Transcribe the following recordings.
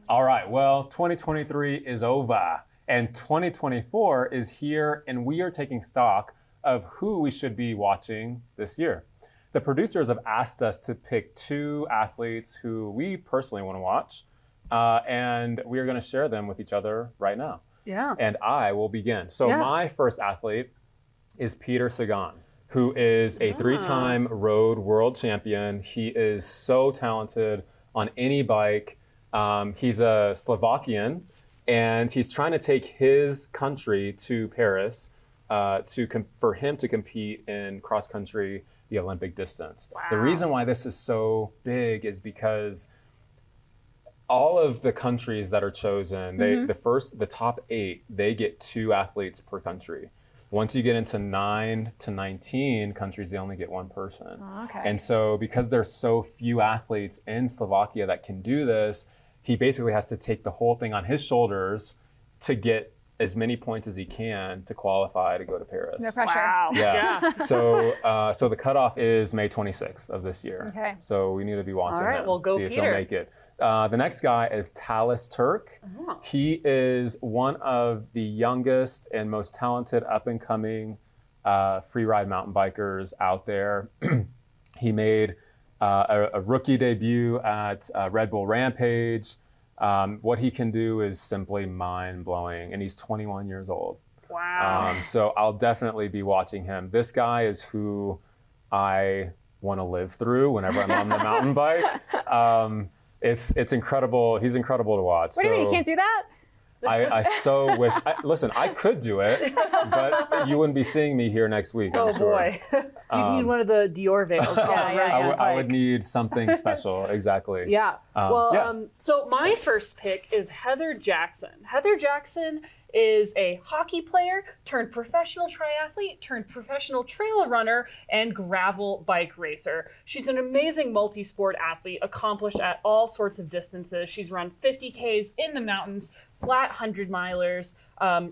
All right, well, 2023 is over and 2024 is here, and we are taking stock of who we should be watching this year. The producers have asked us to pick 2 athletes who we personally want to watch, and we are going to share them with each other right now. Yeah. And I will begin. So my first athlete is Peter Sagan, who is a 3-time road world champion. He is so talented on any bike. He's a Slovakian, and he's trying to take his country to Paris for him to compete in cross country, the Olympic distance. Wow. The reason why this is so big is because all of the countries that are chosen, the top 8, they get 2 athletes per country. Once you get into 9 to 19 countries, they only get 1 person. Oh, okay. And so because there's so few athletes in Slovakia that can do this, he basically has to take the whole thing on his shoulders to get as many points as he can to qualify to go to Paris. No pressure. Wow. Yeah. So the cutoff is May 26th of this year. Okay. So we need to be watching All right, him. well, go see if Peter. he'll make it. The next guy is Talis Turk. Oh. He is one of the youngest and most talented up-and-coming freeride mountain bikers out there. He made a rookie debut at Red Bull Rampage. What he can do is simply mind-blowing, and he's 21 years old. Wow. So I'll definitely be watching him. This guy is who I want to live through whenever I'm on the mountain bike. It's incredible. He's incredible to watch. What do you mean you can't do that? I so wish. Listen, I could do it, but you wouldn't be seeing me here next week. Oh I'm sure. boy. You need one of the Dior veils. I would need something special. Exactly. Yeah. Yeah. So my first pick is Heather Jackson. Heather Jackson is a hockey player turned professional triathlete turned professional trail runner and gravel bike racer. She's an amazing multi-sport athlete, accomplished at all sorts of distances. She's run 50Ks in the mountains, flat 100-milers,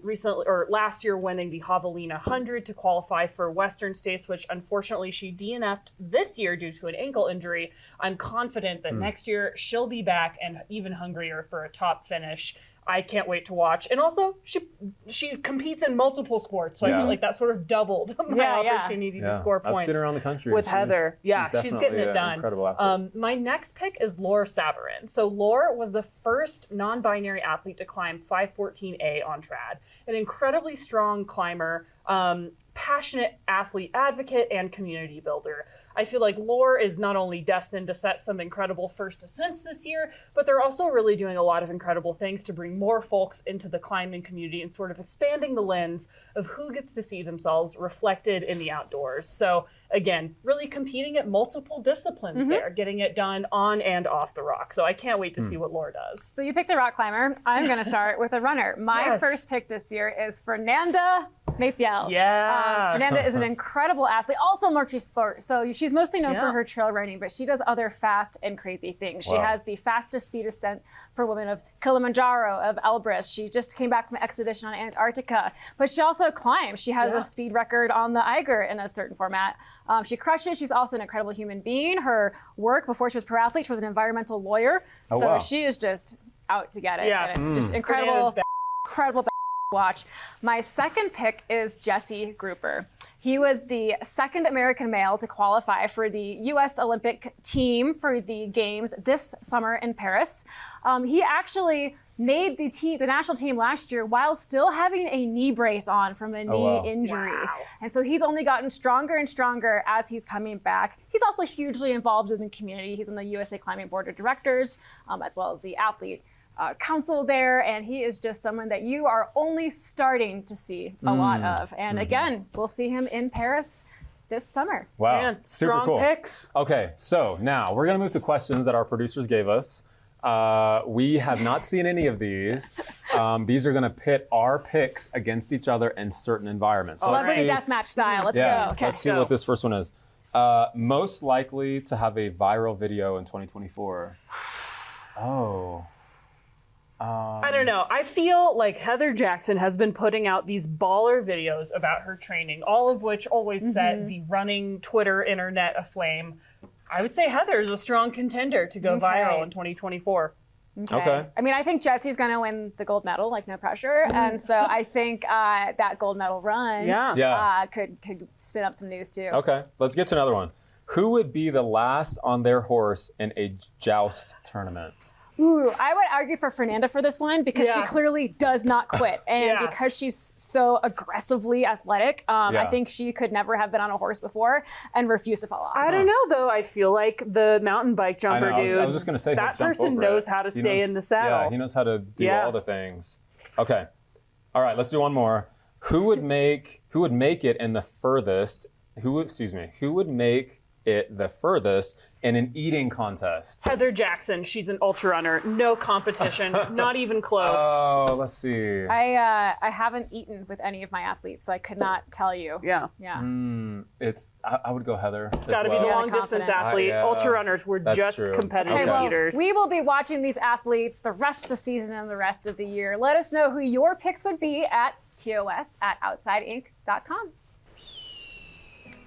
recently or last year winning the Javelina 100 to qualify for Western States, which unfortunately she DNF'd this year due to an ankle injury. I'm confident that next year she'll be back and even hungrier for a top finish. I can't wait to watch. And also, she competes in multiple sports, so I feel like that sort of doubled my opportunity to score points. I've seen her around the country With Heather. She's getting it done. Incredible athlete. My next pick is Laura Savarin. So Laura was the first non-binary athlete to climb 514A on trad. An incredibly strong climber, passionate athlete advocate, and community builder. I feel like Laura is not only destined to set some incredible first ascents this year, but they're also really doing a lot of incredible things to bring more folks into the climbing community and sort of expanding the lens of who gets to see themselves reflected in the outdoors. So again, really competing at multiple disciplines there, getting it done on and off the rock. So I can't wait to see what Laura does. So you picked a rock climber. I'm going to start with a runner. My first pick this year is Fernanda Maciel. Fernanda is an incredible athlete, also multi-sport. So she's mostly known for her trail running, but she does other fast and crazy things. She has the fastest speed ascent for women of Kilimanjaro, of Elbrus. She just came back from an expedition on Antarctica, but she also climbs. She has a speed record on the Eiger in a certain format. She crushes. She's also an incredible human being. Her work before she was pro athlete, she was an environmental lawyer. She is just out to get it. And just incredible watch. My second pick is Jesse Grouper. He was the second American male to qualify for the U.S. Olympic team for the games this summer in Paris. He actually made the national team last year while still having a knee brace on from a knee injury. And so he's only gotten stronger and stronger as he's coming back. He's also hugely involved in the community. He's on the USA Climbing Board of Directors, as well as the athlete council there, and he is just someone that you are only starting to see a lot of. And again, we'll see him in Paris this summer. Wow, Man, super strong cool. picks. Okay, so now we're gonna move to questions that our producers gave us. We have not seen any of these. These are gonna pit our picks against each other in certain environments. So Celebrity deathmatch style. Let's go. Okay. Let's see what this first one is. Most likely to have a viral video in 2024. I don't know. I feel like Heather Jackson has been putting out these baller videos about her training, all of which always set the running Twitter internet aflame. I would say Heather is a strong contender to go viral in 2024. Okay. I mean, I think Jesse's going to win the gold medal, like no pressure. And so I think that gold medal run could spin up some news too. Okay, let's get to another one. Who would be the last on their horse in a joust tournament? Ooh, I would argue for Fernanda for this one because she clearly does not quit. And because she's so aggressively athletic, I think she could never have been on a horse before and refuse to fall off. I don't know, though. I feel like the mountain bike jumper dude, I was just going to say that person knows how to stay in the saddle. Yeah, he knows how to do all the things. Okay. All right, let's do one more. Who would make it in the furthest, who would make it the furthest in an eating contest? Heather Jackson. She's an ultra runner. No competition. Not even close. Oh, let's see. I haven't eaten with any of my athletes, so I could not tell you. Yeah. I would go Heather. It's got to be the long distance athlete. Ultra runners were just competitive eaters. We will be watching these athletes the rest of the season and the rest of the year. Let us know who your picks would be at tos@outsideinc.com.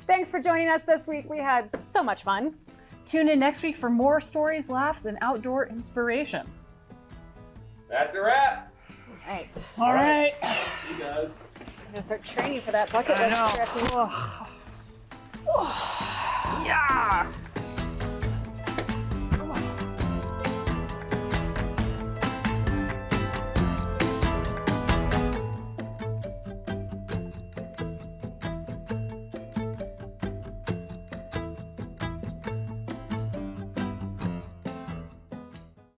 Thanks for joining us this week. We had so much fun. Tune in next week for more stories, laughs, and outdoor inspiration. That's a wrap. All right. See you guys. I'm going to start training for that bucket list trip. Yeah.